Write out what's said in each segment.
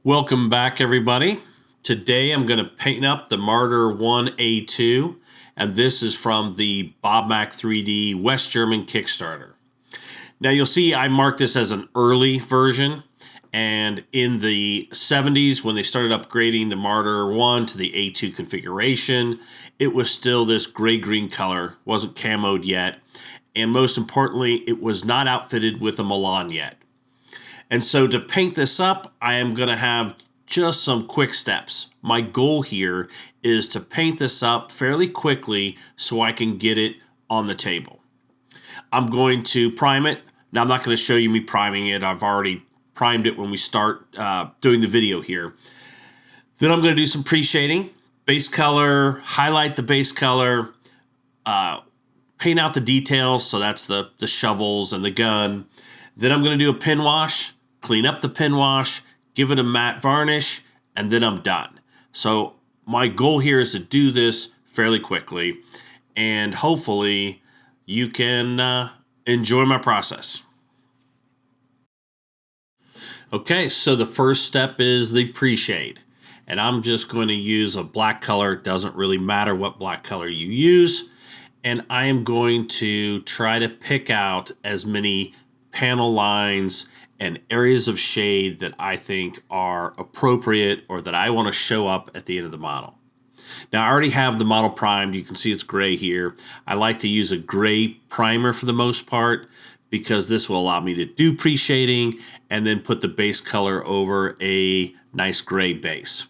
Welcome back, everybody. Today I'm going to paint up the Marder 1A2, and this is from the Bob Mac 3D West German Kickstarter. Now you'll see I marked this as an early version, and in the 70s when they started upgrading the Marder 1 to the A2 configuration, it was still this gray-green color, wasn't camoed yet, and most importantly, it was not outfitted with a Milan yet. And so to paint this up, I am going to have just some quick steps. My goal here is to paint this up fairly quickly so I can get it on the table. I'm going to prime it. Now, I'm not going to show you me priming it. I've already primed it when we start doing the video here. Then I'm going to do some pre-shading, base color, highlight the base color, paint out the details, so that's the shovels and the gun. Then I'm going to do a pin wash, clean up the pin wash, give it a matte varnish, and then I'm done. So my goal here is to do this fairly quickly, and hopefully you can enjoy my process. Okay, so the first step is the pre-shade, and I'm just going to use a black color. It doesn't really matter what black color you use, and I am going to try to pick out as many panel lines and areas of shade that I think are appropriate or that I want to show up at the end of the model. Now, I already have the model primed. You can see it's gray here. I like to use a gray primer for the most part because this will allow me to do pre-shading and then put the base color over a nice gray base.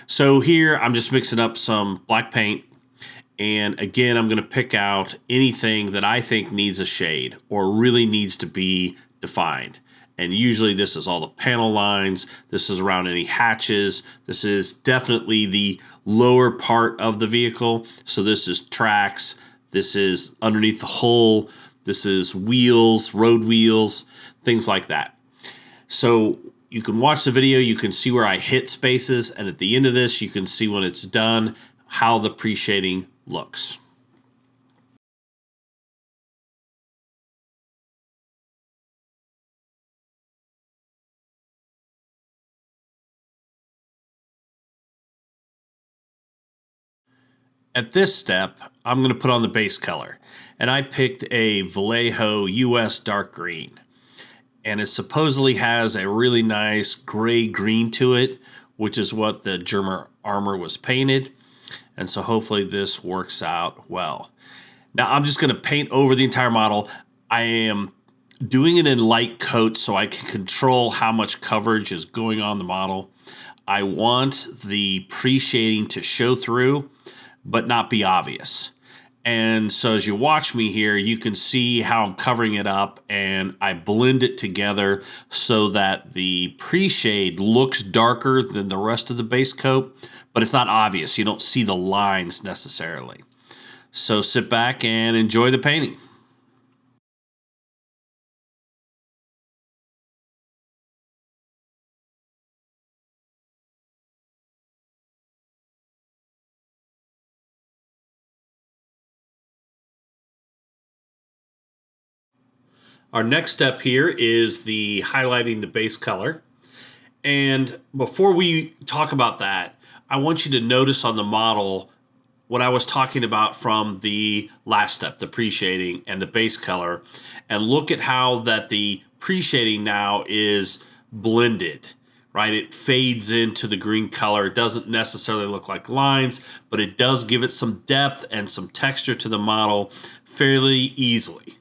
So here I'm just mixing up some black paint. And again, I'm going to pick out anything that I think needs a shade or really needs to be defined. And usually this is all the panel lines. This is around any hatches. This is definitely the lower part of the vehicle. So this is tracks. This is underneath the hull. This is wheels, road wheels, things like that. So you can watch the video. You can see where I hit spaces. And at the end of this, you can see when it's done how the pre-shading looks. At this step, I'm going to put on the base color, and I picked a Vallejo US dark green, and it supposedly has a really nice gray green to it, which is what the German armor was painted. And so hopefully this works out well. Now I'm just going to paint over the entire model. I am doing it in light coats so I can control how much coverage is going on the model. I want the pre-shading to show through, but not be obvious. And so as you watch me here, you can see how I'm covering it up, and I blend it together so that the pre-shade looks darker than the rest of the base coat, but it's not obvious. You don't see the lines necessarily. So sit back and enjoy the painting. Our next step here is the highlighting the base color. And before we talk about that, I want you to notice on the model what I was talking about from the last step, the pre-shading and the base color, and look at how that the pre-shading now is blended, right? It fades into the green color. It doesn't necessarily look like lines, but it does give it some depth and some texture to the model fairly easily.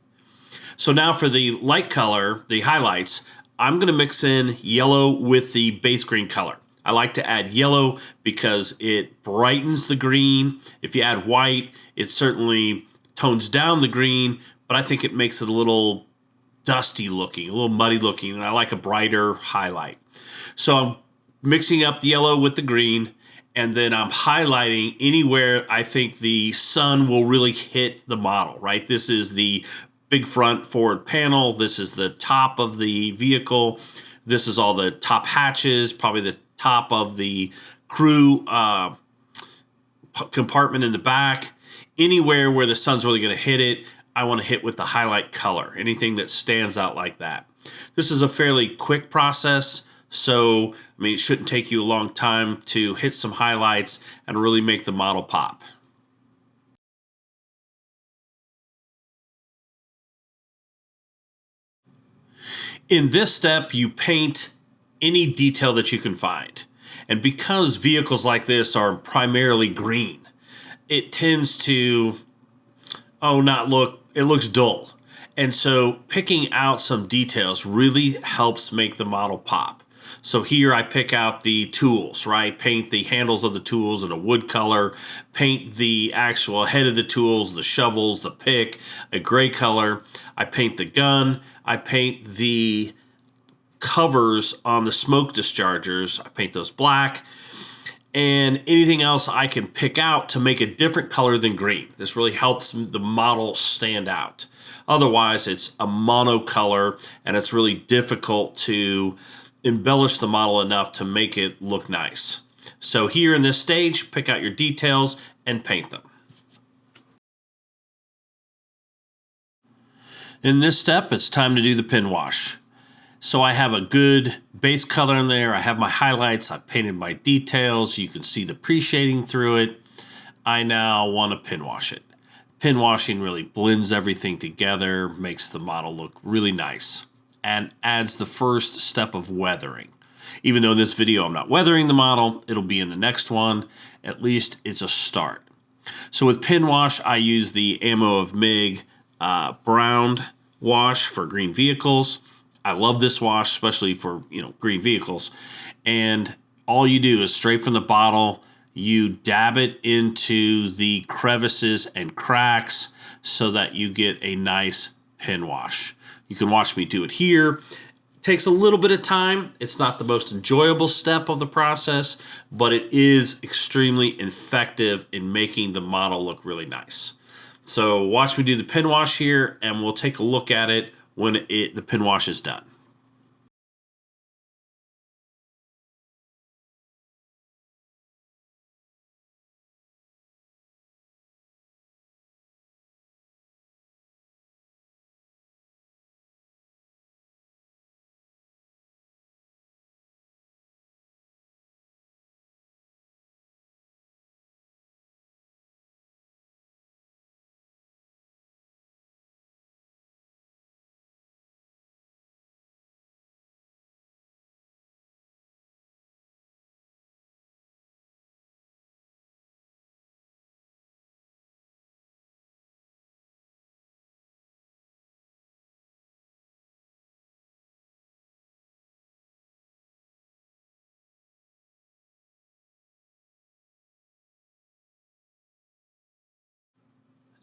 So now for the light color, the highlights, I'm going to mix in yellow with the base green color. I like to add yellow because it brightens the green. If you add white, it certainly tones down the green, but I think it makes it a little dusty looking, a little muddy looking, and I like a brighter highlight. So I'm mixing up the yellow with the green, and then I'm highlighting anywhere I think the sun will really hit the model, right? This is the big front forward panel. This is the top of the vehicle. This is all the top hatches, probably the top of the crew compartment in the back. Anywhere where the sun's really going to hit it, I want to hit with the highlight color, anything that stands out like that. This is a fairly quick process, So, I mean, it shouldn't take you a long time to hit some highlights and really make the model pop. In this step, you paint any detail that you can find. And because vehicles like this are primarily green, it tends to, not look, it looks dull. And so picking out some details really helps make the model pop. So here I pick out the tools, right? Paint the handles of the tools in a wood color, paint the actual head of the tools, the shovels, the pick, a gray color. I paint the gun. I paint the covers on the smoke dischargers. I paint those black. And anything else I can pick out to make a different color than green. This really helps the model stand out. Otherwise, it's a monocolor, and it's really difficult to embellish the model enough to make it look nice. So here in this stage, pick out your details and paint them. In this step, it's time to do the pin wash. So I have a good base color in there. I have my highlights. I've painted my details. You can see the pre-shading through it. I now want to pin wash it. Pin washing really blends everything together, makes the model look really nice, and adds the first step of weathering. Even though in this video I'm not weathering the model, it'll be in the next one. At least it's a start. So with pin wash, I use the Ammo of MIG brown wash for green vehicles. I love this wash, especially for green vehicles. And all you do is straight from the bottle, you dab it into the crevices and cracks so that you get a nice pin wash. You can watch me do it here. It takes a little bit of time. It's not the most enjoyable step of the process, but it is extremely effective in making the model look really nice. So watch me do the pin wash here, and we'll take a look at it when the pin wash is done.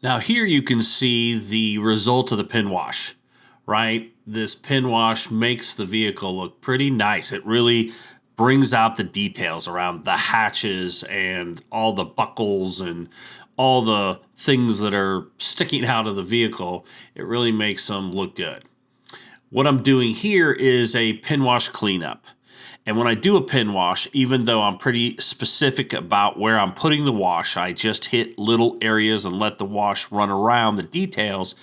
Now here you can see the result of the pin wash, right? This pin wash makes the vehicle look pretty nice. It really brings out the details around the hatches and all the buckles and all the things that are sticking out of the vehicle. It really makes them look good. What I'm doing here is a pin wash cleanup. And when I do a pin wash, even though I'm pretty specific about where I'm putting the wash, I just hit little areas and let the wash run around the details.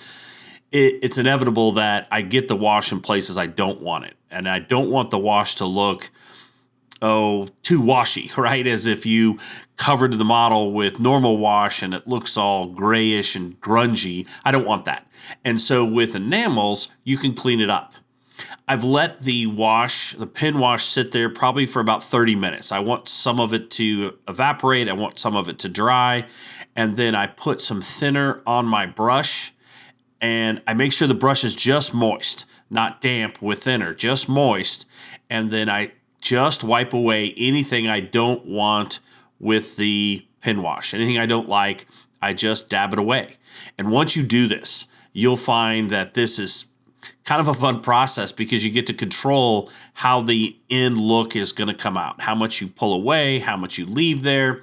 It's inevitable that I get the wash in places I don't want it. And I don't want the wash to look, too washy, right? As if you covered the model with normal wash and it looks all grayish and grungy. I don't want that. And so with enamels, you can clean it up. I've let the pin wash sit there probably for about 30 minutes. I want some of it to evaporate. I want some of it to dry. And then I put some thinner on my brush, and I make sure the brush is just moist, not damp with thinner, just moist. And then I just wipe away anything I don't want with the pin wash. Anything I don't like, I just dab it away. And once you do this, you'll find that this is kind of a fun process because you get to control how the end look is going to come out, how much you pull away, how much you leave there.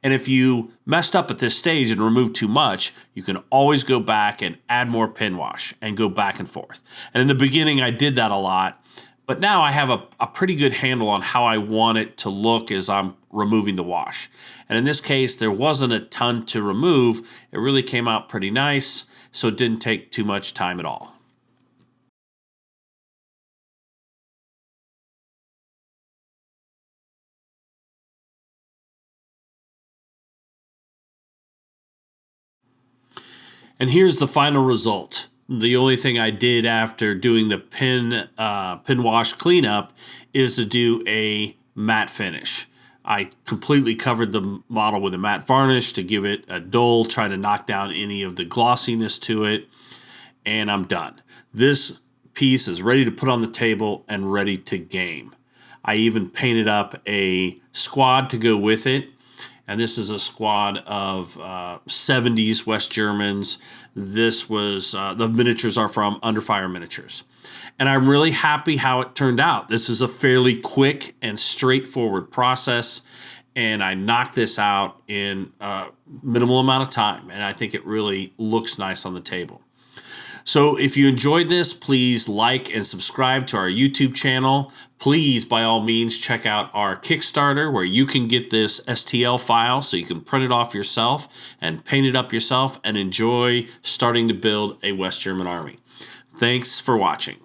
And if you messed up at this stage and removed too much, you can always go back and add more pin wash and go back and forth. And in the beginning, I did that a lot, but now I have a pretty good handle on how I want it to look as I'm removing the wash. And in this case, there wasn't a ton to remove. It really came out pretty nice, so it didn't take too much time at all. And here's the final result. The only thing I did after doing the pin wash cleanup is to do a matte finish. I completely covered the model with a matte varnish to give it a dull, try to knock down any of the glossiness to it, and I'm done. This piece is ready to put on the table and ready to game. I even painted up a squad to go with it. And this is a squad of 70s West Germans. This was, the miniatures are from Under Fire Miniatures. And I'm really happy how it turned out. This is a fairly quick and straightforward process. And I knocked this out in a minimal amount of time. And I think it really looks nice on the table. So if you enjoyed this, please like and subscribe to our YouTube channel. Please, by all means, check out our Kickstarter where you can get this STL file so you can print it off yourself and paint it up yourself and enjoy starting to build a West German army. Thanks for watching.